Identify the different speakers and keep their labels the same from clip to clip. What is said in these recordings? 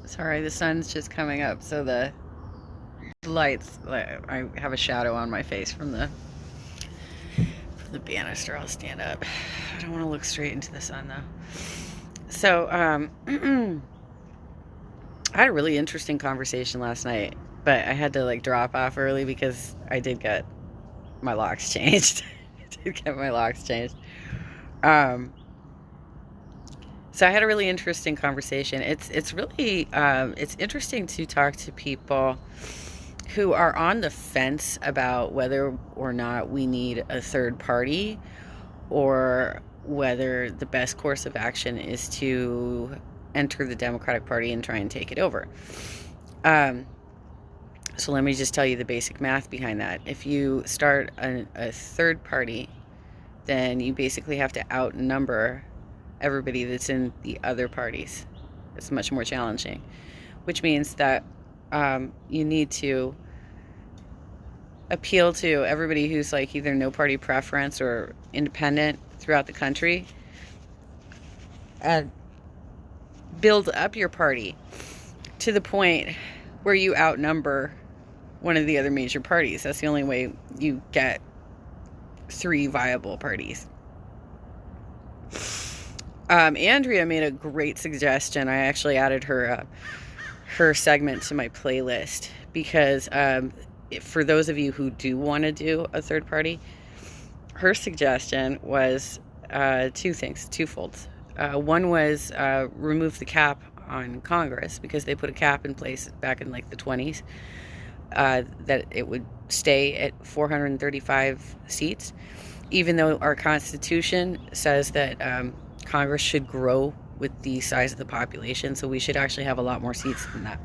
Speaker 1: Sorry, the sun's just coming up, so the lights, I have a shadow on my face from the banister. I'll stand up. I don't want to look straight into the sun, though. So, I had a really interesting conversation last night, but I had to, drop off early because I did get my locks changed. Um, so I had a really interesting conversation. It's really it's interesting to talk to people who are on the fence about whether or not we need a third party, or whether the best course of action is to enter the Democratic Party and try and take it over. So let me just tell you the basic math behind that. If you start a third party, then you basically have to outnumber everybody that's in the other parties. It's much more challenging, which means that you need to appeal to everybody who's either no party preference or independent throughout the country, and build up your party to the point where you outnumber one of the other major parties. That's the only way you get 3 viable parties. Andrea made a great suggestion. I actually added her segment to my playlist because for those of you who do want to do a third party, her suggestion was twofold. One was remove the cap on Congress, because they put a cap in place back in the 20s, that it would stay at 435 seats, even though our Constitution says that Congress should grow with the size of the population, so we should actually have a lot more seats than that.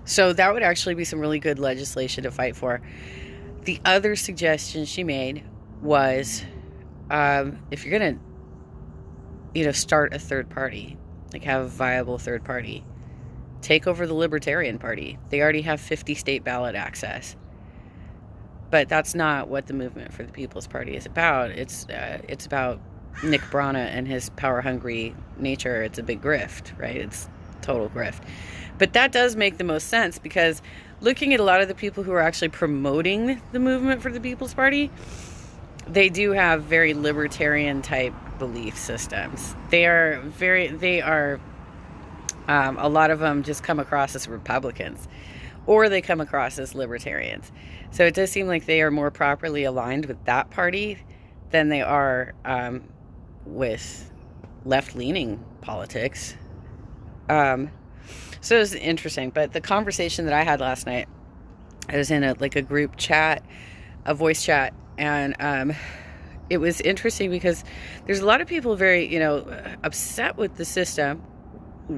Speaker 1: So that would actually be some really good legislation to fight for. The other suggestion she made was, if you're going to, start a third party, have a viable third party, take over the Libertarian Party. They already have 50 state ballot access. But that's not what the Movement for the People's Party is about. It's about Nick Brana and his power-hungry nature. It's a big grift, right? It's total grift. But that does make the most sense, because looking at a lot of the people who are actually promoting the Movement for the People's Party, they do have very libertarian type belief systems. A lot of them just come across as Republicans, or they come across as libertarians. So it does seem like they are more properly aligned with that party than they are with left-leaning politics. So it was interesting. But the conversation that I had last night, I was in a group chat, a voice chat, and it was interesting because there's a lot of people very, upset with the system.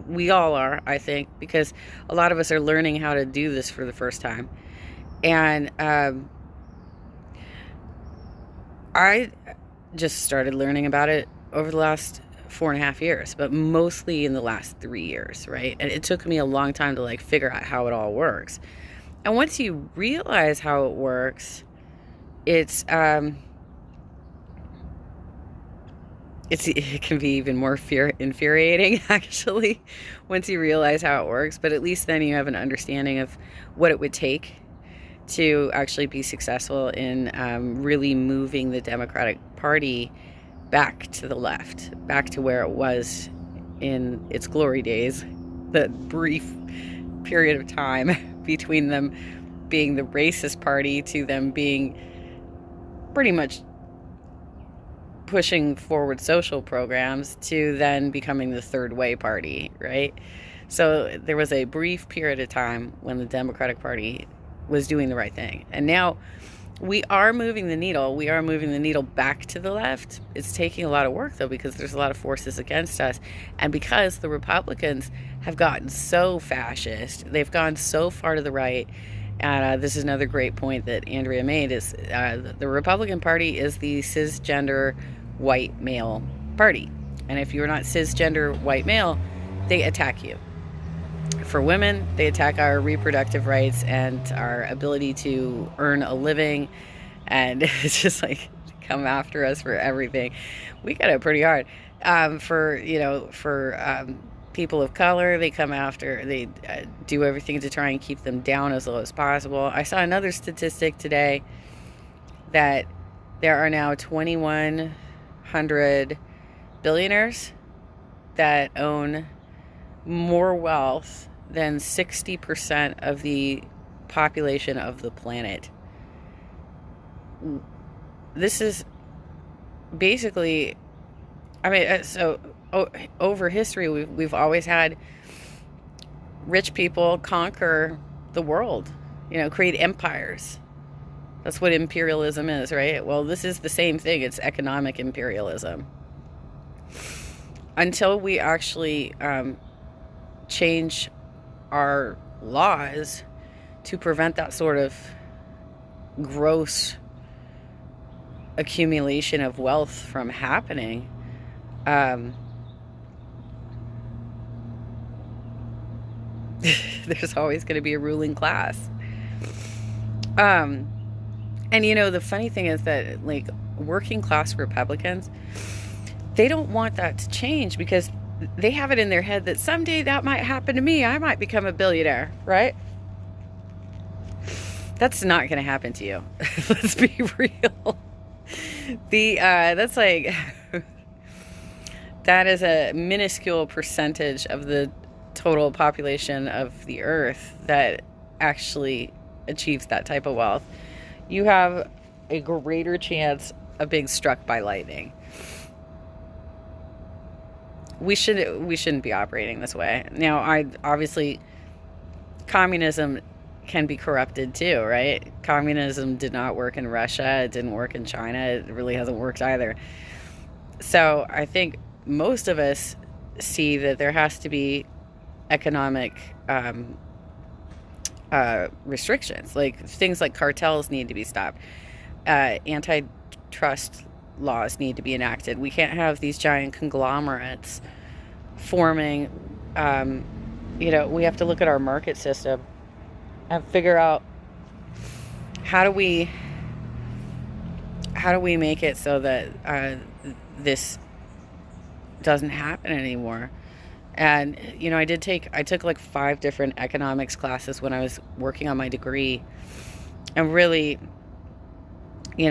Speaker 1: We all are, I think, because a lot of us are learning how to do this for the first time. And I just started learning about it over the last 4.5 years, but mostly in the last 3 years, right? And it took me a long time to figure out how it all works. And once you realize how it works, it can be even more infuriating, actually, once you realize how it works. But at least then you have an understanding of what it would take to actually be successful in really moving the Democratic Party back to the left, back to where it was in its glory days, the brief period of time between them being the racist party to them being pretty much pushing forward social programs to then becoming the third way party, right? So there was a brief period of time when the Democratic Party was doing the right thing. And now we are moving the needle. We are moving the needle back to the left. It's taking a lot of work, though, because there's a lot of forces against us. And because the Republicans have gotten so fascist, they've gone so far to the right. And this is another great point that Andrea made, is the Republican Party is the cisgender white male party. And if you're not cisgender white male, they attack you. For women, they attack our reproductive rights and our ability to earn a living, and it's just come after us for everything. We got it pretty hard. For people of color. They come after, they do everything to try and keep them down as low as possible. I saw another statistic today that there are now 2,100 billionaires that own more wealth than 60% of the population of the planet. This is basically, I mean, so over history, we've always had rich people conquer the world, create empires. That's what imperialism is, right? Well, this is the same thing. It's economic imperialism. Until we actually change our laws to prevent that sort of gross accumulation of wealth from happening, there's always going to be a ruling class. And the funny thing is that, like, working class Republicans, they don't want that to change because they have it in their head that someday that might happen to me. I might become a billionaire, right? That's not going to happen to you. Let's be real. That's like, that is a minuscule percentage of the total population of the earth that actually achieves that type of wealth. You have a greater chance of being struck by lightning. We shouldn't be operating this way. Now, obviously, communism can be corrupted too, right? Communism did not work in Russia. It didn't work in China. It really hasn't worked either. So I think most of us see that there has to be economic restrictions. Like, things like cartels need to be stopped. Antitrust laws need to be enacted. We can't have these giant conglomerates forming. We have to look at our market system and figure out how do we make it so that this doesn't happen anymore. And I took like 5 different economics classes when I was working on my degree, and really, we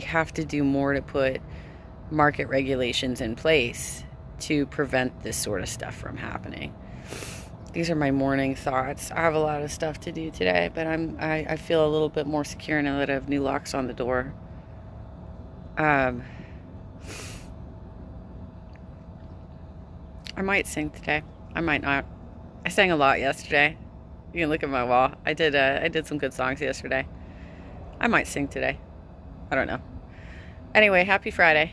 Speaker 1: have to do more to put market regulations in place to prevent this sort of stuff from happening. These are my morning thoughts. I have a lot of stuff to do today, but I feel a little bit more secure now that I have new locks on the door. I might sing today. I might not. I sang a lot yesterday. You can look at my wall. I did some good songs yesterday. I might sing today. I don't know. Anyway, happy Friday.